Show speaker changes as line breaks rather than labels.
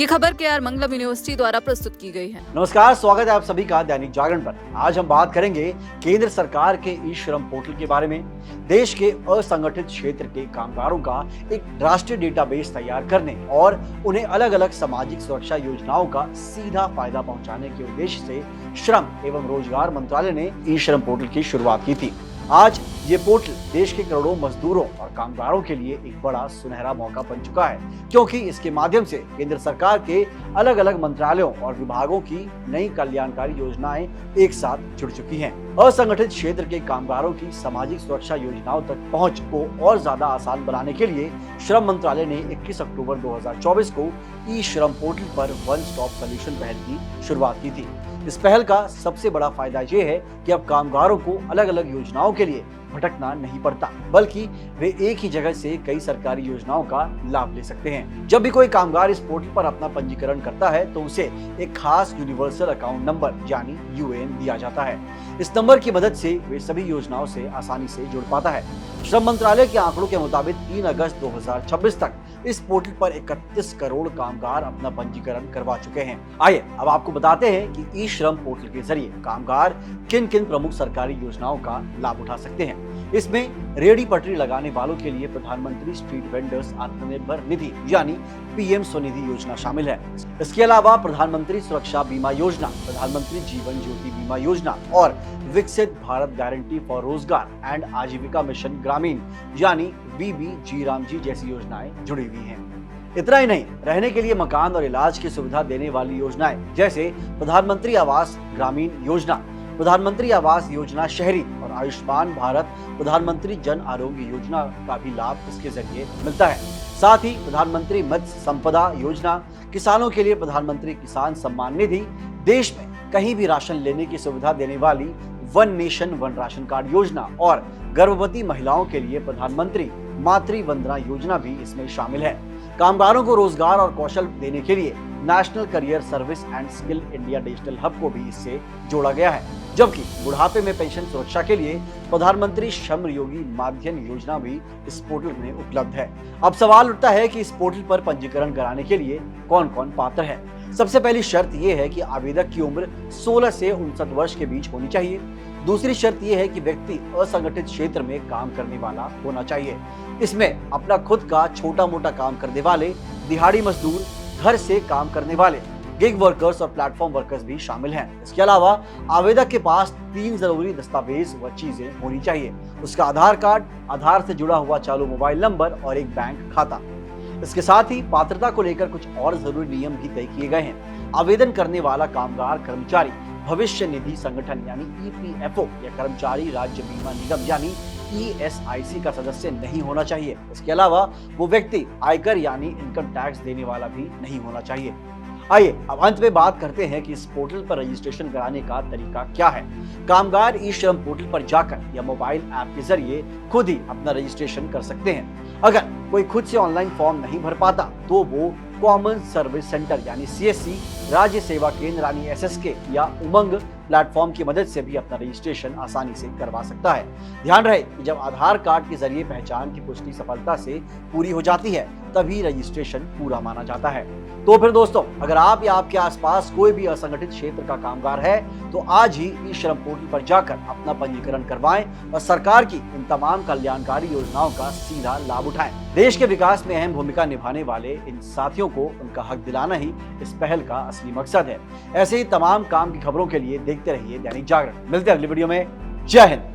ये खबर केआर मंगलम यूनिवर्सिटी द्वारा प्रस्तुत की गई है।
नमस्कार, स्वागत है आप सभी का दैनिक जागरण पर। आज हम बात करेंगे केंद्र सरकार के ई श्रम पोर्टल के बारे में। देश के असंगठित क्षेत्र के कामगारों का एक राष्ट्रीय डेटाबेस तैयार करने और उन्हें अलग अलग सामाजिक सुरक्षा योजनाओं का सीधा फायदा पहुंचाने के उद्देश्य से श्रम एवं रोजगार मंत्रालय ने ई श्रम पोर्टल की शुरुआत की थी। आज ये पोर्टल देश के करोड़ों मजदूरों और कामगारों के लिए एक बड़ा सुनहरा मौका बन चुका है, क्योंकि इसके माध्यम से केंद्र सरकार के अलग अलग मंत्रालयों और विभागों की नई कल्याणकारी योजनाएं एक साथ जुड़ चुकी हैं। असंगठित क्षेत्र के कामगारों की सामाजिक सुरक्षा योजनाओं तक पहुंच को और ज्यादा आसान बनाने के लिए श्रम मंत्रालय ने 21 अक्टूबर 2024 को ई श्रम पोर्टल पर वन स्टॉप सॉल्यूशन पहल की शुरुआत की थी। इस पहल का सबसे बड़ा फायदा ये है कि अब कामगारों को अलग अलग योजनाओं के लिए भटकना नहीं पड़ता, बल्कि वे एक ही जगह से कई सरकारी योजनाओं का लाभ ले सकते हैं। जब भी कोई कामगार इस पोर्टल पर अपना पंजीकरण करता है तो उसे एक खास यूनिवर्सल अकाउंट नंबर यानी यूएएन दिया जाता है। इस नंबर की मदद से वे सभी योजनाओं से आसानी से जुड़ पाता है। श्रम मंत्रालय के आंकड़ों के मुताबिक 3 अगस्त 2026 तक इस पोर्टल पर 31 करोड़ कामगार अपना पंजीकरण करवा चुके हैं। आइए अब आपको बताते हैं कि ई श्रम पोर्टल के जरिए कामगार किन किन प्रमुख सरकारी योजनाओं का लाभ उठा सकते हैं। इसमें रेहड़ी पटरी लगाने वालों के लिए प्रधानमंत्री स्ट्रीट वेंडर्स आत्मनिर्भर निधि यानी पीएम स्वनिधि योजना शामिल है। इसके अलावा प्रधानमंत्री सुरक्षा बीमा योजना, प्रधानमंत्री जीवन ज्योति बीमा योजना और विकसित भारत गारंटी फॉर रोजगार एंड आजीविका मिशन ग्रामीण यानी VBG रामजी जैसी योजनाएं जुड़ी हुई हैं। इतना ही नहीं, रहने के लिए मकान और इलाज की सुविधा देने वाली योजनाएं जैसे प्रधानमंत्री आवास ग्रामीण योजना, प्रधानमंत्री आवास योजना शहरी और आयुष्मान भारत प्रधानमंत्री जन आरोग्य योजना का भी लाभ इसके जरिए मिलता है। साथ ही प्रधानमंत्री मत्स्य संपदा योजना, किसानों के लिए प्रधानमंत्री किसान सम्मान निधि, देश में कहीं भी राशन लेने की सुविधा देने वाली one nation one ration card योजना और गर्भवती महिलाओं के लिए प्रधानमंत्री मातृ वंदना योजना भी इसमें शामिल है। कामगारों को रोजगार और कौशल देने के लिए national career service and skill India digital hub को भी इससे जोड़ा गया है, जबकि बुढ़ापे में पेंशन सुरक्षा के लिए प्रधानमंत्री श्रम योगी मानधन योजना भी इस पोर्टल में उपलब्ध है। अब सवाल उठता है कि इस पोर्टल पर पंजीकरण कराने के लिए कौन कौन पात्र है। सबसे पहली शर्त यह है कि आवेदक की उम्र 16 से 59 वर्ष के बीच होनी चाहिए। दूसरी शर्त यह है कि व्यक्ति असंगठित क्षेत्र में काम करने वाला होना चाहिए। इसमें अपना खुद का छोटा मोटा काम करने वाले, दिहाड़ी मजदूर, घर से काम करने वाले, गिग वर्कर्स और प्लेटफॉर्म वर्कर्स भी शामिल हैं। इसके अलावा आवेदक के पास 3 जरूरी दस्तावेज व चीजें होनी चाहिए। उसका आधार कार्ड, आधार से जुड़ा हुआ चालू मोबाइल नंबर और एक बैंक खाता। इसके साथ ही पात्रता को लेकर कुछ और जरूरी नियम भी तय किए गए हैं। आवेदन करने वाला कामगार कर्मचारी भविष्य निधि संगठन यानी EPFO या कर्मचारी राज्य बीमा निगम यानी ESIC का सदस्य नहीं होना चाहिए। इसके अलावा वो व्यक्ति आयकर यानी इनकम टैक्स देने वाला भी नहीं होना चाहिए। आइए अब अंत में बात करते हैं कि इस पोर्टल पर रजिस्ट्रेशन कराने का तरीका क्या है। कामगार ई श्रम पोर्टल पर जाकर या मोबाइल ऐप के जरिए खुद ही अपना रजिस्ट्रेशन कर सकते हैं। अगर कोई खुद से ऑनलाइन फॉर्म नहीं भर पाता तो वो कॉमन सर्विस सेंटर यानी CSC, राज्य सेवा केंद्र यानी SSK या उमंग प्लेटफॉर्म की मदद से भी अपना रजिस्ट्रेशन आसानी से करवा सकता है। ध्यान रहे कि जब आधार कार्ड के जरिए पहचान की पुष्टि सफलता से पूरी हो जाती है तभी रजिस्ट्रेशन पूरा माना जाता है। तो फिर दोस्तों, अगर आप या आपके आसपास कोई भी असंगठित क्षेत्र का कामगार है तो आज ही ई श्रम पोर्टल पर जाकर अपना पंजीकरण करवाएं और सरकार की इन तमाम कल्याणकारी योजनाओं का सीधा लाभ उठाएं। देश के विकास में अहम भूमिका निभाने वाले इन साथियों को उनका हक दिलाना ही इस पहल का असली मकसद है। ऐसे ही तमाम काम की खबरों के लिए देखते रहिए दैनिक जागरण। मिलते हैं अगली वीडियो में। जय हिंद।